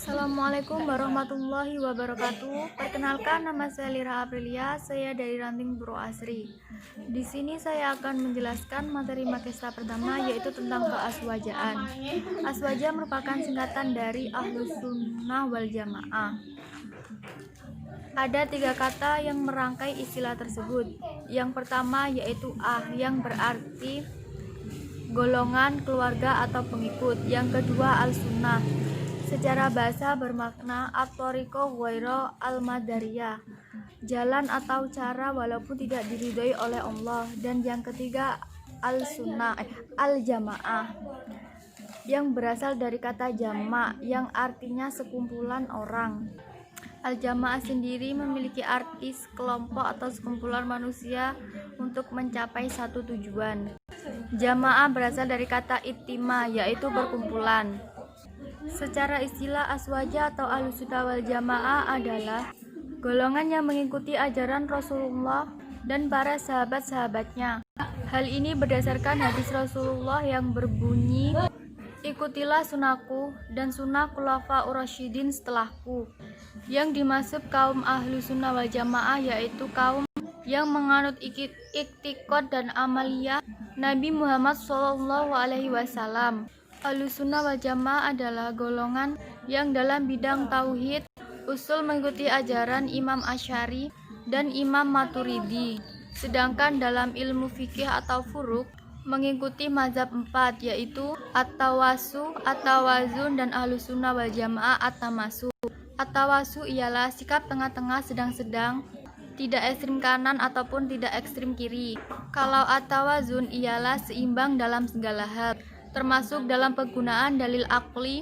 Assalamualaikum warahmatullahi wabarakatuh. Perkenalkan, nama saya Lira Aprilia. Saya dari Ranting Puro Asri. Di sini saya akan menjelaskan materi makesta pertama, yaitu tentang keaswajaan. Aswaja merupakan singkatan dari Ahlus Sunnah wal Jamaah. Ada 3 kata yang merangkai istilah tersebut. Yang pertama yaitu yang berarti golongan, keluarga, atau pengikut. Yang kedua al-sunnah, secara bahasa bermakna at-thariqah ghairu al-madariyah, jalan atau cara walaupun tidak diridhoi oleh Allah. Dan yang ketiga al-sunnah, al-jamaah, yang berasal dari kata jama' yang artinya sekumpulan orang. Al-jamaah sendiri memiliki arti sekelompok atau sekumpulan manusia untuk mencapai satu tujuan. Jamaah berasal dari kata ittima, yaitu berkumpulan. Secara istilah, aswaja atau Ahlus Sunnah wal Jamaah adalah golongan yang mengikuti ajaran Rasulullah dan para sahabat-sahabatnya. Hal ini berdasarkan hadis Rasulullah yang berbunyi, "Ikutilah sunnahku dan sunnah khulafaur rasyidin setelahku." Yang dimaksud kaum Ahlus Sunnah wal Jamaah yaitu kaum yang menganut iktikad dan amaliyah Nabi Muhammad SAW. Ahlus Sunnah wal Jamaah adalah golongan yang dalam bidang tauhid usul mengikuti ajaran Imam Asy'ari dan Imam Maturidi. Sedangkan dalam ilmu fikih atau furuk mengikuti mazhab 4, yaitu at-tawasu, at-tawazun, dan Ahlus Sunnah wal Jamaah at-tamasu. At-tawasu ialah sikap tengah-tengah sedang-sedang, tidak ekstrim kanan ataupun tidak ekstrim kiri. Kalau at-tawazun ialah seimbang dalam segala hal, termasuk dalam penggunaan dalil akli,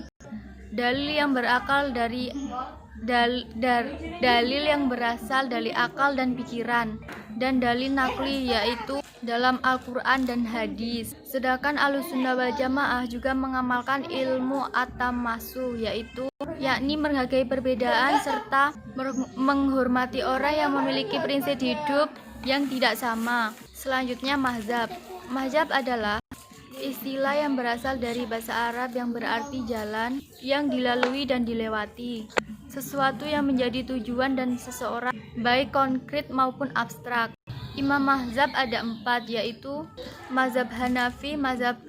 dalil yang berakal dari dalil yang berasal dari akal dan pikiran, dan dalil nakli yaitu dalam Al-Quran dan hadis. Sedangkan Ahlus Sunnah wal Jamaah juga mengamalkan ilmu at-tamasu, yakni menghargai perbedaan serta menghormati orang yang memiliki prinsip hidup yang tidak sama. Selanjutnya mazhab. Mazhab adalah istilah yang berasal dari bahasa Arab yang berarti jalan yang dilalui dan dilewati, sesuatu yang menjadi tujuan dan seseorang, baik konkret maupun abstrak. Imam mazhab ada 4, yaitu mazhab Hanafi, mazhab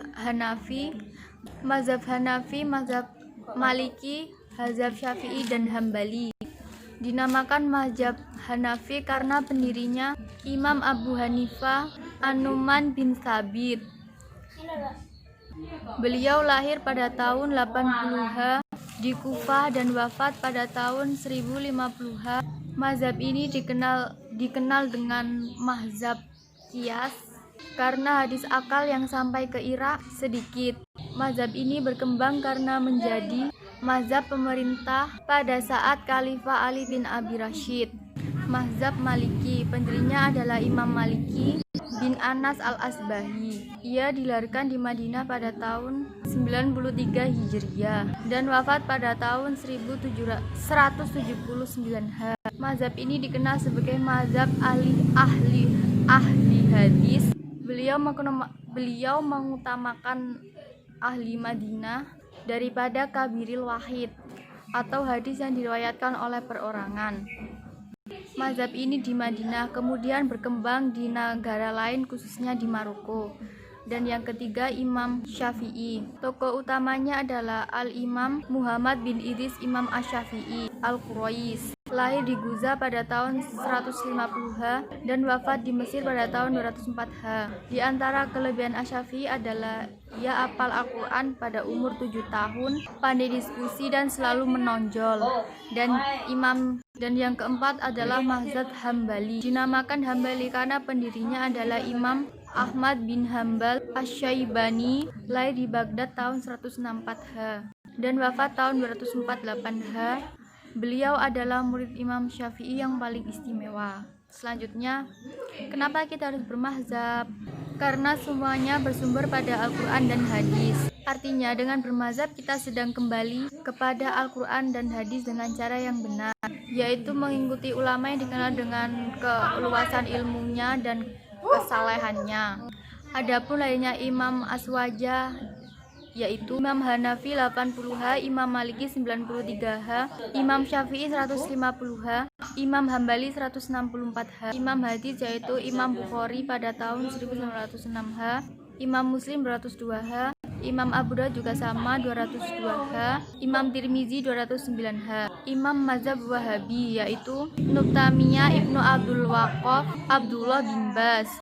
Maliki, mazhab Syafi'i, dan Hambali. Dinamakan mazhab Hanafi karena pendirinya Imam Abu Hanifah An-Nu'man bin Tsabit. Beliau lahir pada tahun 80-ha di Kufah dan wafat pada tahun 1050-ha. Mazhab ini dikenal dengan mazhab Qiyas karena hadis akal yang sampai ke Irak sedikit. Mazhab ini berkembang karena menjadi mazhab pemerintah pada saat Khalifah Ali bin Abi Rashid. Mazhab Maliki, pendirinya adalah Imam Maliki bin Anas al-Asbahi. Ia dilahirkan di Madinah pada tahun 93 Hijriah dan wafat pada tahun 179-ha. Mazhab ini dikenal sebagai mazhab ahli hadis. Beliau mengutamakan ahli Madinah daripada kabiril wahid atau hadis yang diriwayatkan oleh perorangan. Mazhab ini di Madinah kemudian berkembang di negara lain, khususnya di Maroko. Dan yang ketiga Imam Syafi'i. Tokoh utamanya adalah Al-Imam Muhammad bin Idris Imam Asy-Syafi'i Al-Quraish. Lahir di Guza pada tahun 150-ha dan wafat di Mesir pada tahun 204-ha. Di antara kelebihan Asy-Syafi'i adalah ia hafal Al-Quran pada umur 7 tahun, pandai diskusi dan selalu menonjol. Dan yang keempat adalah mazhab Hambali. Dinamakan Hambali karena pendirinya adalah Imam Ahmad bin Hambal Asy-Syaibani, lahir di Baghdad tahun 164-ha dan wafat tahun 248-ha. Beliau adalah murid Imam Syafi'i yang paling istimewa. Selanjutnya, kenapa kita harus bermazhab? Karena semuanya bersumber pada Al-Quran dan hadis. Artinya dengan bermazhab kita sedang kembali kepada Al-Quran dan hadis dengan cara yang benar, yaitu mengikuti ulama yang dikenal dengan keluasan ilmunya dan kesalehannya. Adapun lainnya Imam Aswaja yaitu Imam Hanafi 80H, Imam Maliki 93H, Imam Syafi'i 150H, Imam Hambali 164H, Imam Hadis yaitu Imam Bukhari pada tahun 1906H, Imam Muslim 202H, Imam Abu Dawud juga sama 202H, Imam Tirmizi 209H, Imam Mazhab Wahabi yaitu Ibnu Taimiyah, Ibnu Abdul Waqaf, Abdullah bin Bas.